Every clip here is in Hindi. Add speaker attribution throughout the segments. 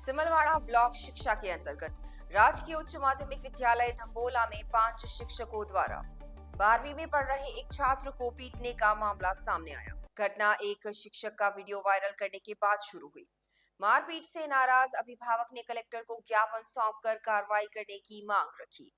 Speaker 1: सिमलवाड़ा ब्लॉक शिक्षा के अंतर्गत राजकीय उच्च माध्यमिक विद्यालय धम्बोला में 5 शिक्षकों द्वारा 12वीं में पढ़ रहे एक छात्र को पीटने का मामला सामने आया। घटना एक शिक्षक का वीडियो वायरल करने के बाद शुरू हुई। मारपीट से नाराज अभिभावक ने कलेक्टर को ज्ञापन सौंपकर कार्रवाई करने की मांग रखी।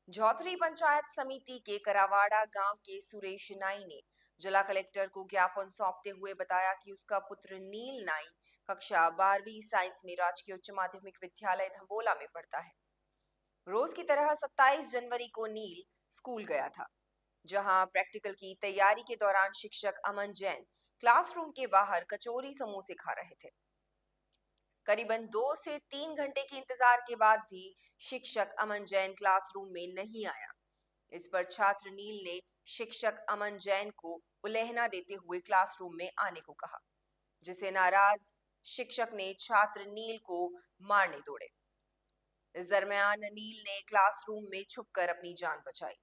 Speaker 1: झौतरी पंचायत समिति के करावाड़ा गांव के सुरेश नाई ने जिला कलेक्टर को ज्ञापन सौंपते हुए बताया कि उसका पुत्र नील नाई कक्षा 12वीं साइंस में राजकीय उच्च माध्यमिक विद्यालय धम्बोला में पढ़ता है। रोज की तरह 27 जनवरी को नील स्कूल गया था, जहां प्रैक्टिकल की तैयारी के दौरान शिक्षक अमन जैन क्लासरूम के बाहर कचौरी समोसे खा रहे थे। करीबन 2 से 3 घंटे के इंतजार के बाद भी शिक्षक अमन जैन क्लासरूम में नहीं आया। इस पर छात्र नील ने शिक्षक अमन जैन को उलेहना देते हुए क्लासरूम में आने को कहा, जिसे नाराज शिक्षक ने छात्र नील को मारने दौड़े। इस दरमियान नील ने क्लासरूम में छुपकर अपनी जान बचाई।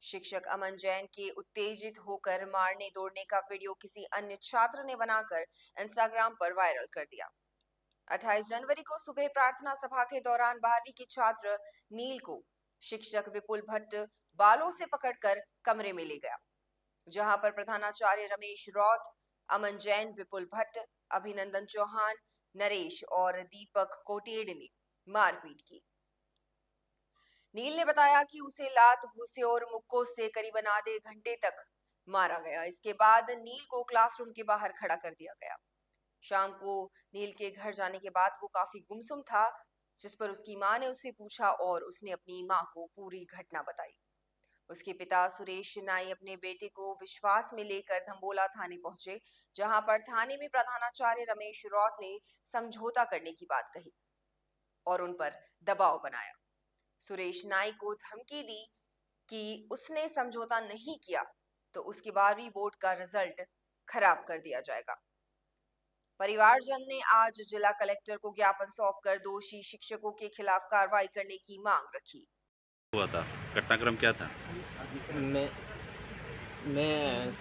Speaker 1: शिक्षक अमन जैन के उत्तेजित होकर मारने दौड़ने का वीडियो किसी अन्य छात्र ने बनाकर इंस्टाग्राम पर वायरल कर दिया। 28 जनवरी को सुबह प्रार्थना सभा के दौरान 12वीं के छात्र नील को शिक्षक विपुल भट्ट बालों से पकड़कर कमरे में ले गया, जहां पर प्रधानाचार्य रमेश रौत, अमन जैन, विपुल भट्ट, अभिनंदन चौहान, नरेश और दीपक कोटेड़ ने मारपीट की। नील ने बताया कि उसे लात, घूंसे और मुक्कों से करीबन आधे घंटे तक मारा गया। इसके बाद नील को क्लासरूम के बाहर खड़ा कर दिया गया। शाम को नील के घर जाने के बाद वो काफी गुमसुम था, जिस पर उसकी मां ने उससे पूछा और उसने अपनी मां को पूरी घटना बताई। उसके पिता सुरेश नाई अपने बेटे को विश्वास में लेकर धम्बोला थाने पहुंचे, जहां पर थाने में प्रधानाचार्य रमेश रौत ने समझौता करने की बात कही और उन पर दबाव बनाया। सुरेश नाई को धमकी दी कि उसने समझौता नहीं किया तो उसकी 12वीं बोर्ड का रिजल्ट खराब कर दिया जाएगा। परिवारजन ने आज जिला कलेक्टर को ज्ञापन सौंपकर दोषी शिक्षकों के खिलाफ कार्रवाई करने की मांग रखी।
Speaker 2: हुआ था, घटनाक्रम क्या था?
Speaker 3: मैं मैं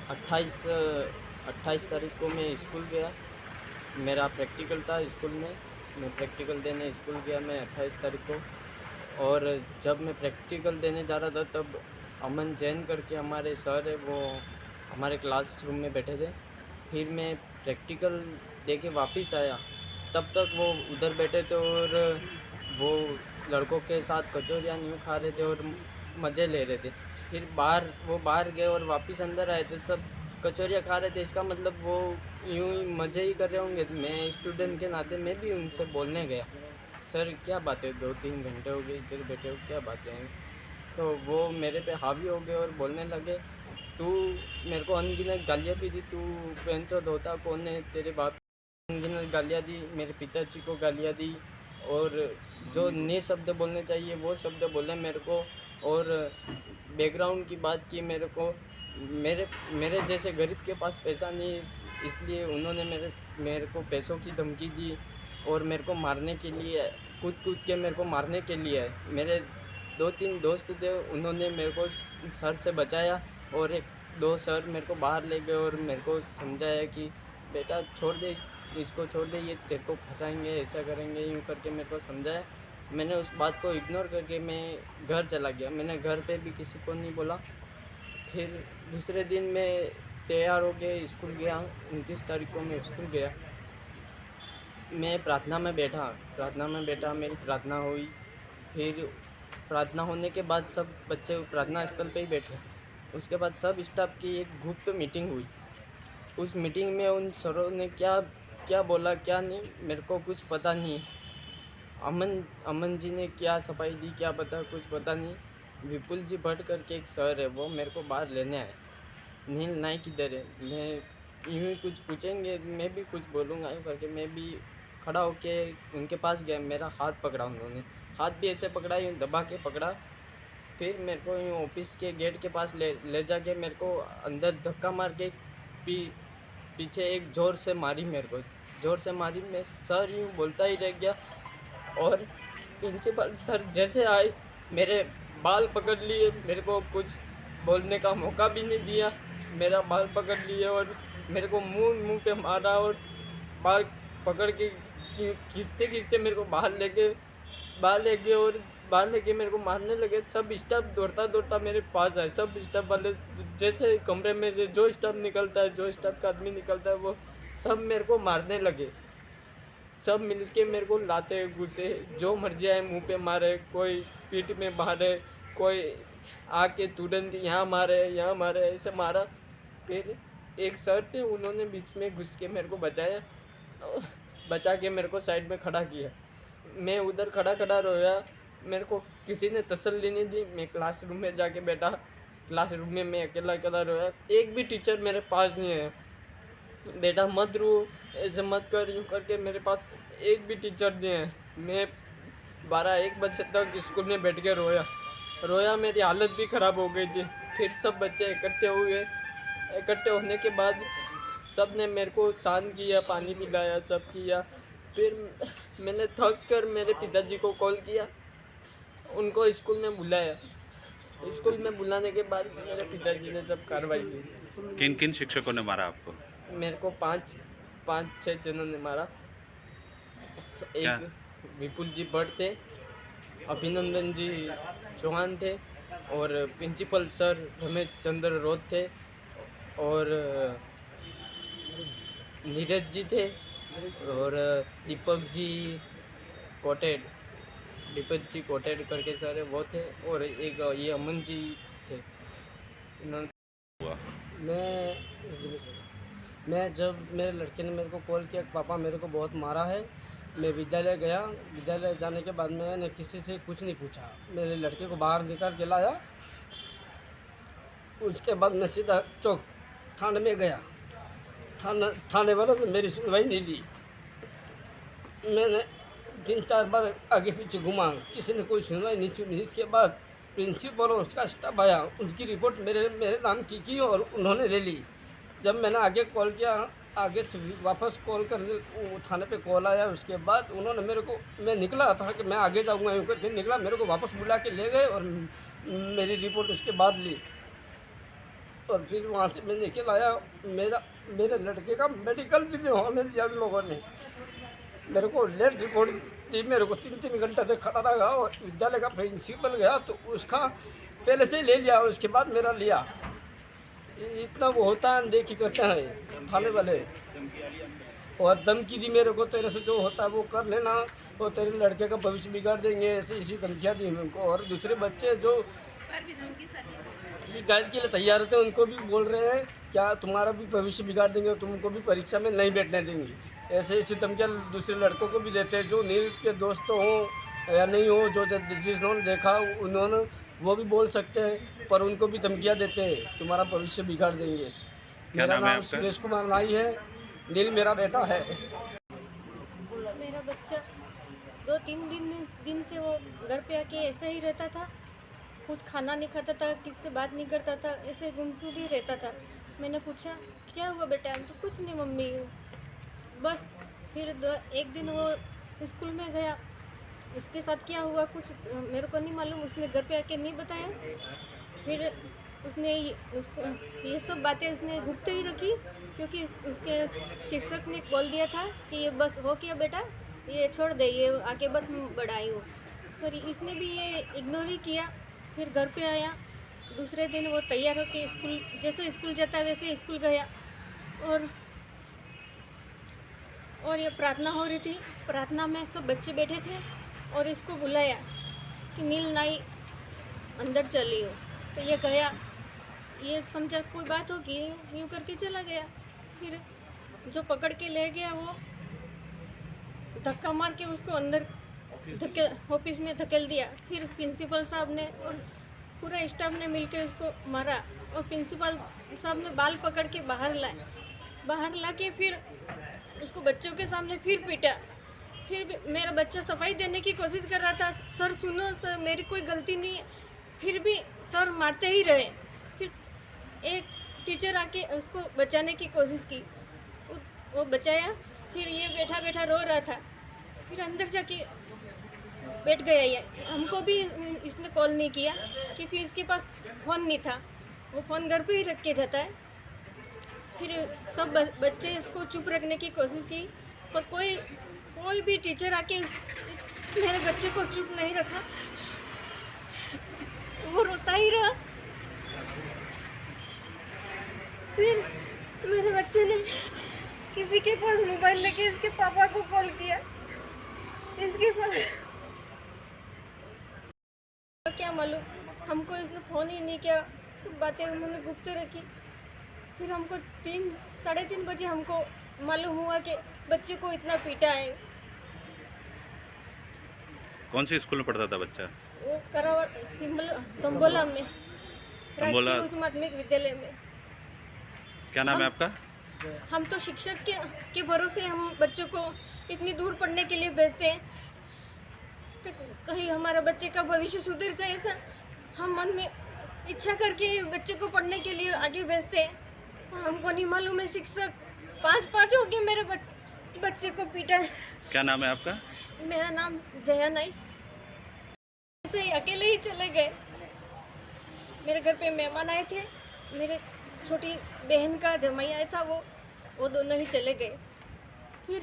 Speaker 3: 28 तारीख को मैं स्कूल गया। मेरा प्रैक्टिकल था स्कूल में। मैं प्रैक्टिकल देने स्कूल गया मैं 28 तारीख को। और जब मैं प्रैक्टिकल देने जा रहा था तब अमन जैन करके हमारे सर है, वो हमारे क्लासरूम में बैठे थे। फिर मैं प्रैक्टिकल दे के वापस आया, तब तक वो उधर बैठे थे और वो लड़कों के साथ कचौरियाँ यूँ खा रहे थे और मज़े ले रहे थे। फिर वो बाहर गए और वापस अंदर आए थे, सब कचौरियाँ खा रहे थे। इसका मतलब वो यूँ ही मज़े ही कर रहे होंगे। तो मैं स्टूडेंट के नाते मैं भी उनसे बोलने गया, सर क्या बातें, 2-3 घंटे हो गए इधर बैठे हो, क्या बातें हैं? तो वो मेरे पे हावी हो गए और बोलने लगे, तू मेरे को अनगिनत गालियाँ भी दी, तू पेंचोद होता कौन है, तेरे बाप अनगिनत गालियाँ दी, मेरे पिताजी को गालियाँ दी और जो नए शब्द बोलने चाहिए वो शब्द बोले मेरे को। और बैकग्राउंड की बात की मेरे को, मेरे जैसे गरीब के पास पैसा नहीं, इसलिए उन्होंने मेरे को पैसों की धमकी दी और मेरे को मारने के लिए कूद के मेरे को मारने के लिए मेरे 2-3 दोस्त थे, उन्होंने मेरे को सर से बचाया और 1-2 सर मेरे को बाहर ले गए और मेरे को समझाया कि बेटा छोड़ दे, इसको छोड़ दे, ये तेरे को फंसाएंगे, ऐसा करेंगे, यूँ करके मेरे को समझाया। मैंने उस बात को इग्नोर करके मैं घर चला गया। मैंने घर पे भी किसी को नहीं बोला। फिर दूसरे दिन मैं तैयार हो के स्कूल गया। 29 तारीख को मैं स्कूल गया। मैं प्रार्थना में बैठा, मेरी प्रार्थना हुई। फिर प्रार्थना होने के बाद सब बच्चे प्रार्थना स्थल पे ही बैठे। उसके बाद सब स्टाफ की एक गुप्त मीटिंग हुई। उस मीटिंग में उन सरों ने क्या बोला क्या नहीं मेरे को कुछ पता नहीं है। अमन जी ने क्या सफाई दी क्या पता, कुछ पता नहीं। विपुल जी भट्ट करके एक सर है, वो मेरे को बाहर लेने आए, नील नाई किधर है, मैं यूँ ही कुछ पूछेंगे, मैं भी कुछ बोलूँगा यूँ करके मैं भी खड़ा होके उनके पास गया। मेरा हाथ पकड़ा उन्होंने, हाथ भी ऐसे पकड़ा, यूँ दबा के पकड़ा। फिर मेरे को यूँ ऑफिस के गेट के पास ले जाके मेरे को अंदर धक्का मार के पीछे एक ज़ोर से मारी, मेरे को ज़ोर से मारी। मैं सर यूँ बोलता ही रह गया और प्रिंसिपल सर जैसे आए मेरे बाल पकड़ लिए, मेरे को कुछ बोलने का मौका भी नहीं दिया। मेरा बाल पकड़ लिए और मेरे को मुंह पे मारा और बाल पकड़ के खींचते खींचते मेरे को बाहर लेके और बाहर लेके मेरे को मारने लगे। सब स्टाफ दौड़ता दौड़ता मेरे पास आए। सब स्टाफ वाले जैसे कमरे में से जो स्टाफ निकलता है, जो स्टाफ का आदमी निकलता है, वो सब मेरे को मारने लगे। सब मिलके मेरे को लाते घुसे, जो मर्जी आए मुंह पे मारे, कोई पीठ में मारे, कोई आके तुरंत यहाँ मारे, ऐसे मारा। फिर एक सर थे, उन्होंने बीच में घुस के मेरे को बचाया, बचा के मेरे को साइड में खड़ा किया। मैं उधर खड़ा रोया, मेरे को किसी ने तसल्ली नहीं दी। मैं क्लासरूम में जाके बैठा, क्लासरूम में मैं अकेला रोया। एक भी टीचर मेरे पास नहीं है, बेटा मत रो, ऐसे मत कर, यूँ करके मेरे पास एक भी टीचर नहीं है। मैं 12-1 बजे तक स्कूल में बैठ के रोया, मेरी हालत भी ख़राब हो गई थी। फिर सब बच्चे इकट्ठे होने के बाद सब ने मेरे को शांत किया, पानी पिलाया, सब किया। फिर मैंने थक कर मेरे पिताजी को कॉल किया, उनको स्कूल में बुलाया। स्कूल में बुलाने के बाद मेरे पिताजी ने सब कार्रवाई की।
Speaker 2: किन किन शिक्षकों ने मारा आपको?
Speaker 3: मेरे को 5-6 जनों ने मारा।
Speaker 2: क्या?
Speaker 3: एक विपुल जी भट्ट थे, अभिनंदन जी चौहान थे, और प्रिंसिपल सर रमेश चंद्र रोध थे, और नीरज जी थे, और दीपक जी कोटेड करके सर है, वो थे, और एक ये अमन जी थे। इन्होंने
Speaker 2: हुआ
Speaker 4: मैं जब मेरे लड़के ने मेरे को कॉल किया कि पापा मेरे को बहुत मारा है, मैं विद्यालय गया। विद्यालय जाने के बाद मैंने किसी से कुछ नहीं पूछा, मेरे लड़के को बाहर निकाल के लाया। उसके बाद मैं सीधा चौक थाने में गया। थाने वालों ने मेरी सुनवाई नहीं दी। मैंने 3-4 बार आगे पीछे घुमा, किसी ने कोई सुनवाई नहीं सुनी। इसके बाद प्रिंसिपल और उसका स्टाफ आया, उनकी रिपोर्ट मेरे नाम की और उन्होंने ले ली। जब मैंने आगे कॉल किया, आगे से वापस कॉल करने थाने पे कॉल आया, उसके बाद उन्होंने मेरे को, मैं निकला था कि मैं आगे जाऊंगा, यूँ करके निकला, मेरे को वापस बुला के ले गए और मेरी रिपोर्ट उसके बाद ली। और फिर वहाँ से मैं निकल आया। मेरे लड़के का मेडिकल भी नहीं होने दिया उन लोगों ने। मेरे को लेट रिपोर्ट दी, मेरे को 3-3 घंटे तक खड़ा रहा। और विद्यालय का प्रिंसिपल गया तो उसका पहले से ले लिया, उसके बाद मेरा लिया। इतना वो होता है, देखी करते हैं थाने वाले। और धमकी दी मेरे को, तेरे से जो होता है वो कर लेना, और तेरे लड़के का भविष्य बिगाड़ देंगे, ऐसी धमकियाँ दी मेरे को। और दूसरे बच्चे जो शिकायत के लिए तैयार थे, उनको भी बोल रहे हैं क्या तुम्हारा भी भविष्य बिगाड़ देंगे और तुमको भी परीक्षा में नहीं बैठने देंगे। ऐसी धमकियाँ दूसरे लड़कों को भी देते हैं, जो नील के दोस्त हों या नहीं हो, जो जिन्होंने देखा उन्होंने वो भी बोल सकते हैं, पर उनको भी धमकियाँ देते हैं तुम्हारा भविष्य बिगाड़ देंगे।
Speaker 2: क्या
Speaker 4: मेरा
Speaker 2: नाम है
Speaker 4: नाम
Speaker 2: आपका?
Speaker 4: सुरेश कुमार नाई है, नील मेरा बेटा है।
Speaker 5: मेरा बच्चा 2-3 दिन से वो घर पे आके ऐसा ही रहता था, कुछ खाना नहीं खाता था, किसी से बात नहीं करता था, ऐसे गुमसुम ही रहता था। मैंने पूछा क्या हुआ बेटा? तो कुछ नहीं मम्मी, बस। फिर एक दिन वो स्कूल में गया, उसके साथ क्या हुआ कुछ मेरे को नहीं मालूम, उसने घर पे आके नहीं बताया। फिर उसने ये सब बातें उसने गुप्त ही रखी, क्योंकि उसके शिक्षक ने बोल दिया था कि ये बस हो गया बेटा, ये छोड़ दे, ये आगे बस बढ़ाई हो। पर इसने भी ये इग्नोर ही किया। फिर घर पे आया, दूसरे दिन वो तैयार होके स्कूल, जैसे स्कूल जाता है वैसे स्कूल गया। और ये प्रार्थना हो रही थी, प्रार्थना में सब बच्चे बैठे थे और इसको बुलाया कि नील नाई अंदर चली हो। तो ये गया, ये समझा कोई बात होगी, यूँ करके चला गया। फिर जो पकड़ के ले गया वो धक्का मार के उसको अंदर ऑफिस में धकेल दिया। फिर प्रिंसिपल साहब ने और पूरा स्टाफ ने मिलकर उसको मारा, और प्रिंसिपल साहब ने बाल पकड़ के बाहर ला के फिर उसको बच्चों के सामने फिर पीटा। फिर भी मेरा बच्चा सफाई देने की कोशिश कर रहा था, सर सुनो सर मेरी कोई गलती नहीं है, फिर भी सर मारते ही रहे। फिर एक टीचर आके उसको बचाने की कोशिश की, वो बचाया। फिर ये बैठा रो रहा था, फिर अंदर जाके बैठ गया। ये हमको भी इसने कॉल नहीं किया, क्योंकि इसके पास फ़ोन नहीं था, वो फ़ोन घर पे ही रख के जाता है। फिर सब बच्चे इसको चुप रखने की कोशिश की, पर कोई भी टीचर आके मेरे बच्चे को चुप नहीं रखा, वो रोता ही रहा। फिर मेरे बच्चे ने किसी के पास मोबाइल लेके इसके पापा को कॉल किया। इसके पास क्या मालूम, हमको इसने फ़ोन ही नहीं किया, सब बातें उन्होंने गुप्त रखी। फिर हमको 3-3:30 बजे हमको मालूम हुआ कि बच्चे को इतना पीटा है।
Speaker 2: कौन से स्कूल में पढ़ता था बच्चा?
Speaker 5: वो करावड़ सिमल तंबोला में,
Speaker 2: तंबोला।
Speaker 5: राजकीय उच्च माध्यमिक विद्यालय में।
Speaker 2: क्या नाम है आपका?
Speaker 5: हम तो शिक्षक के भरोसे हम बच्चों को इतनी दूर पढ़ने के लिए भेजते हैं कि कहीं हमारा बच्चे का भविष्य सुधर जाए, ऐसा हम मन में इच्छा करके बच्चे को पढ़ने के लिए आगे भेजते हैं। हमको नहीं मालूम है शिक्षक 5 हो गए मेरे बच्चे को पीटा है।
Speaker 2: क्या नाम है आपका?
Speaker 5: मेरा नाम जया नाई। ऐसे ही अकेले ही चले गए। मेरे घर पे मेहमान आए थे, मेरे छोटी बहन का जमाई आया था, वो दोनों ही चले गए। फिर